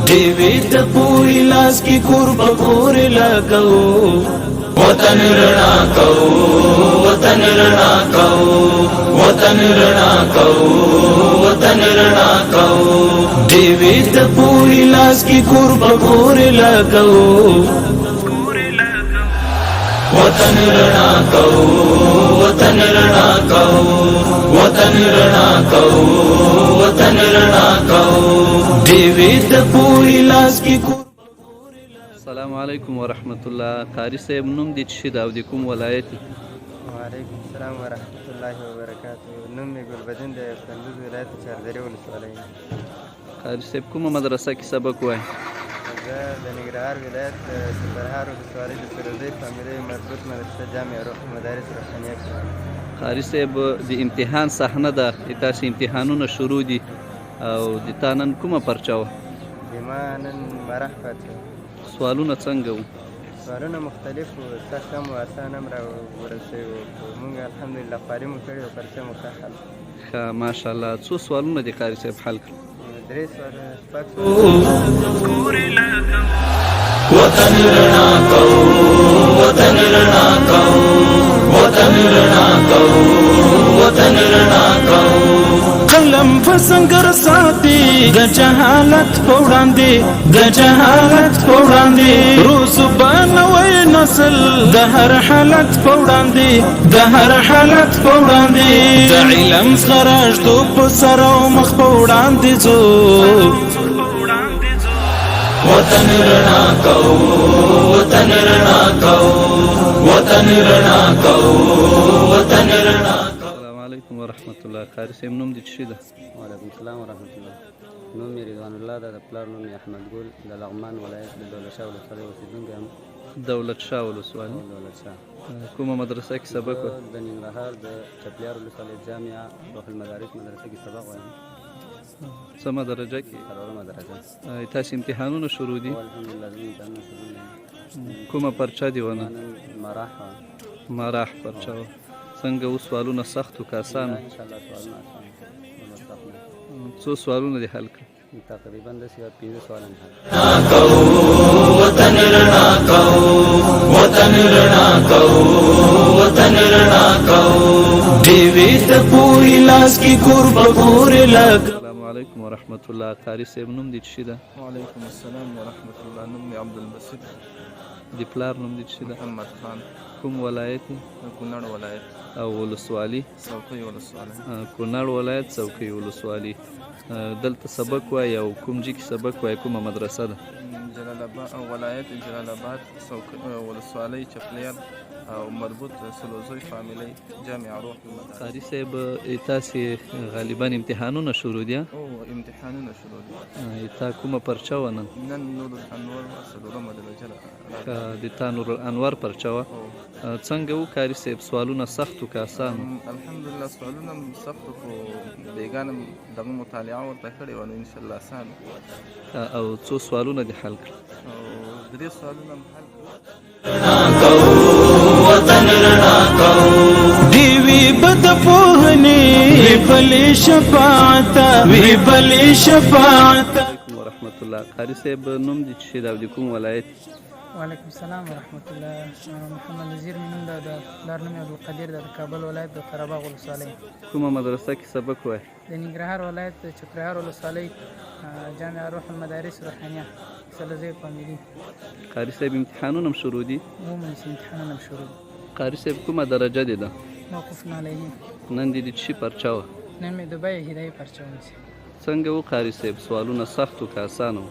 دیوی ته پوری لاس کی کور بکور لگو وطن رڼا کو وطن رڼا کو وطن رڼا کو وطن رڼا کو دیوی ته پوری لاس کی کور بکور لگو وطن رڼا کو وطن رڼا کو وطن رڼا کو وطن رڼا کو دیوی ته پوری لاس کی کور. السلام علیکم ورحمت الله. قاری صاحب نوم دې څه دی او د کوم ولایت؟ وعلیکم السلام ورحمت الله وبرکاته. نوم مې ګلبدین دی، کندوز ولایت چاردرې ولسوالۍ. قاری صاحب کومه مدرسه کې سبق وایي؟ زه د ننګرهار ولایت سپرهار ولسوالۍ د فیروزۍ فامیلۍ مربوط مدرسه جامع روح المدارس روحانیه کې. قاری صاحب د امتحان صحنه ده، تاسې امتحانونه شروع دي او د تا نن کومه پرچه وه؟ زما نن مرح پرچه. سوالونه څنګه وو؟ سوالونه مختلف وو، سخت هم وو اسان هم راوړل شوي وو. موږ الحمدلله خواري مو کړې او پرچه مو ښه حل. ښه ماشاءالله. څو سوالونه دي قاری صاحب حل کړل؟ 3 سوالونه شپږ وطن رڼا کو وطن رڼا کو وطن رڼا کو وطن رڼا کو قلم فسنگر ساتي د جهالت پوړاندې د جهالت پوړاندې روز بنوي نسل د هر حالت پوړاندې د هر حالت پوړاندې د علم خراج تو په سر او مخ پوړاندې زو وطن رڼا کو وطن رڼا کو وطن رڼا کو وطن رڼا کو. السلام علیکم ورحمت الله. قاری صاحب نوم دې څه دی؟ وعلیکم السلام ورحمت الله. نوم مې رضوان الله ده، د پلار نوم مې احمد ګل، د لغمان ولایت د دولت شاه ولسوالۍ اوسېدونکی یم. دولت شاه ولسوالۍ. دولت شاه کومه مدرسه کې سبق وایي؟ د ننګرهار د چپلیار ولسوالۍ جامع روح المدارس مدرسه کې سبق وایم. سمه درجه کې؟ څلورمه درجه. تاسې امتحانونه شروع دي؟ الحمدلله زموږ امتحانونه شروع دي. کومه پرچه دې ونه؟ مراح مراح پرچه وه. څنګه اوس سوالونه سخت و که آسان وو؟ انشاءالله سوالونه آسان وو. څو سوالونه دې حل کړل؟ تقریبا داسې 15 سوالونه حل وطن رڼا کو وطن رڼا کو وطن رڼا کو دیوی ته پوری لاس کی کور بکور لګ. السلام علیکم ورحمت الله. قاری صاحب نوم دې څه ده؟ وعلیکم السلام ورحمت الله. نوم مې عبدالبسط. د پلار نوم دې څه ده؟ محمد خان. کوم ولایت؟ کونړ ولایت او ولسوالي؟ څوکۍ ولسوالۍ. کونړ ولایت څوکۍ ولسوالي. دلته سبق وایي او کوم ځای کې سبق وایي؟ کومه مدرسه ده؟ جلال آباد ولایت جلال آباد ولسوالۍ چپلیار او مربوط سلوزوی فامیلۍ جامع روح المدارس. قاری صاحب تاسې غالبا امتحانونه شروع دي؟ او امتحانونه شروع دي. تا کومه پرچه وه نن؟ نن نور الانوار څلورمه درجه ده. د تا نور الانوار پرچه وه. څنګه وو قاری صاحب؟ سوالونه سخت و که آسان وو؟ الحمدلله سوالونه سخت وو، خو بیګانه دغه مطالعه ورته کړې وه، نو انشاءالله اسان. او څو سوالونه دې حل کړل؟ او 3 سوالونه م حل کړل. وطن رڼا کو دیوی بد پوهنی وی بلی شفاعت وی بلی شفاعت. علیکم ورحمت الله. قاری صاحب نوم دې څه دی او د کوم ولایت؟ وعلیکم السلام ورحمت الله. محمد نظیر مې نوم ده، د پلار نوم یې عبدالقدیر ده، د کابل ولایت د قرهباغ ولسوالۍ. کومه مدرسه کې سبق وایي؟ د ننګرهار ولایت د چپرهار ولسوالۍ جامع روح المدارس روحانیه سلوزۍ فامیلۍ. قاری صاحب امتحانونه هم شروع دي؟ عموما امتحانونه هم شروع دي. قاری صاحب کومه درجه دې ده؟ موقوف علیه. نن دې د څه پرچه وه؟ نن مې دبی هدایي پرچه ونیسي. څنګه وو قاری صاحب؟ سوالونه سخت و که آسان وو؟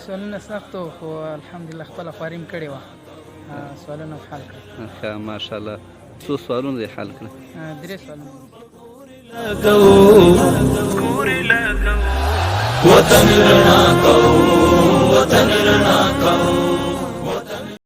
سوالونه سخت وو، خو الحمدلله خپله خواري م کړې وه، سوالونه م حل کړل. ښه ماشاءالله. څو سوالونه دې حل کړل؟ 3 سوالونه. وطن رڼا کو